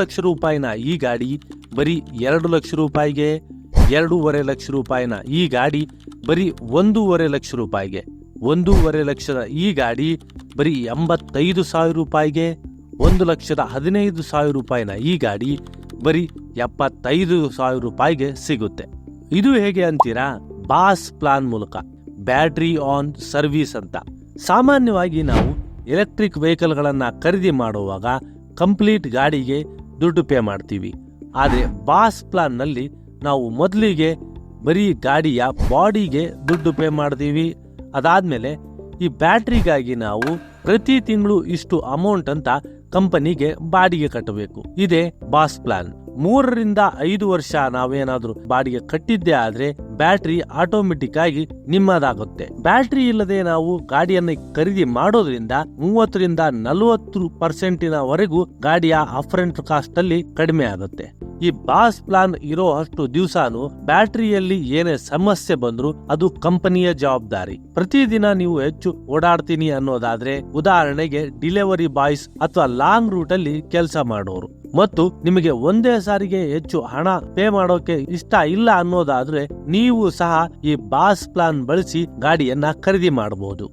ಲಕ್ಷ ರೂಪಾಯಿನ ಈ ಗಾಡಿ ಬರೀ 2 ಲಕ್ಷ ರೂಪಾಯಿಗೆ, 2.5 ಲಕ್ಷ ರೂಪಾಯಿನ ಈ ಗಾಡಿ ಬರೀ 1.5 ಲಕ್ಷ ರೂಪಾಯಿಗೆ, 1.5 ಲಕ್ಷದ ಈ ಗಾಡಿ ಬರೀ 85,000 ರೂಪಾಯಿಗೆ, 1,15,000 ರೂಪಾಯಿನ ಈ ಗಾಡಿ ಬರೀ 75,000 ರೂಪಾಯಿಗೆ ಸಿಗುತ್ತೆ. ಇದು ಹೇಗೆ ಅಂತೀರಾ? ಬಾಸ್ ಪ್ಲಾನ್ ಮೂಲಕ, ಬ್ಯಾಟ್ರಿ ಆನ್ ಸರ್ವಿಸ್ ಅಂತ. ಸಾಮಾನ್ಯವಾಗಿ ನಾವು ಎಲೆಕ್ಟ್ರಿಕ್ ವೆಹಿಕಲ್ಗಳನ್ನ ಖರೀದಿ ಮಾಡುವಾಗ ಕಂಪ್ಲೀಟ್ ಗಾಡಿಗೆ ದುಡ್ಡು ಪೇ ಮಾಡ್ತೀವಿ. ಆದರೆ ಬಾಸ್ ಪ್ಲಾನ್ ನಲ್ಲಿ ನಾವು ಮೊದಲಿಗೆ ಬರೀ ಗಾಡಿಯ ಬಾಡಿಗೆ ದುಡ್ಡು ಪೇ ಮಾಡ್ತೀವಿ. ಅದಾದ್ಮೇಲೆ ಈ ಬ್ಯಾಟ್ರಿಗಾಗಿ ನಾವು ಪ್ರತಿ ತಿಂಗಳು ಇಷ್ಟು ಅಮೌಂಟ್ ಅಂತ ಕಂಪನಿಗೆ ಬಾಡಿಗೆ ಕಟ್ಟಬೇಕು. ಇದೇ ಬಾಸ್ ಪ್ಲಾನ್. 3 ರಿಂದ 5 ವರ್ಷ ನಾವೇನಾದ್ರೂ ಬಾಡಿಗೆ ಕಟ್ಟಿದ್ದೇ ಆದ್ರೆ ಬ್ಯಾಟ್ರಿ ಆಟೋಮೆಟಿಕ್ ಆಗಿ ನಿಮ್ಮದಾಗುತ್ತೆ. ಬ್ಯಾಟ್ರಿ ಇಲ್ಲದೆ ನಾವು ಗಾಡಿಯನ್ನು ಖರೀದಿ ಮಾಡೋದ್ರಿಂದ 30 ರಿಂದ 40% ವರೆಗೂ ಗಾಡಿಯ ಅಪ್ಫ್ರಂಟ್ ಕಾಸ್ಟ್ ಅಲ್ಲಿ ಕಡಿಮೆ ಆಗುತ್ತೆ. ಈ ಬಾಸ್ ಪ್ಲಾನ್ ಇರೋ ಅಷ್ಟು ದಿವಸನು ಬ್ಯಾಟ್ರಿಯಲ್ಲಿ ಏನೇ ಸಮಸ್ಯೆ ಬಂದ್ರು ಅದು ಕಂಪನಿಯ ಜವಾಬ್ದಾರಿ. ಪ್ರತಿದಿನ ನೀವು ಹೆಚ್ಚು ಓಡಾಡ್ತೀನಿ ಅನ್ನೋದಾದ್ರೆ, ಉದಾಹರಣೆಗೆ ಡೆಲಿವರಿ ಬಾಯ್ಸ್ ಅಥವಾ ಲಾಂಗ್ ರೂಟ್ ಅಲ್ಲಿ ಕೆಲಸ ಮಾಡೋರು ಮತ್ತು ನಿಮಗೆ ಒಂದೇ ಸಾರಿಗೆ ಹೆಚ್ಚು ಹಣ ಪೇ ಮಾಡೋಕೆ ಇಷ್ಟ ಇಲ್ಲ ಅನ್ನೋದಾದ್ರೆ ನೀವು ಸಹ ಈ ಬಾಸ್ ಪ್ಲಾನ್ ಬಳಸಿ ಗಾಡಿಯನ್ನ ಖರೀದಿ ಮಾಡಬಹುದು.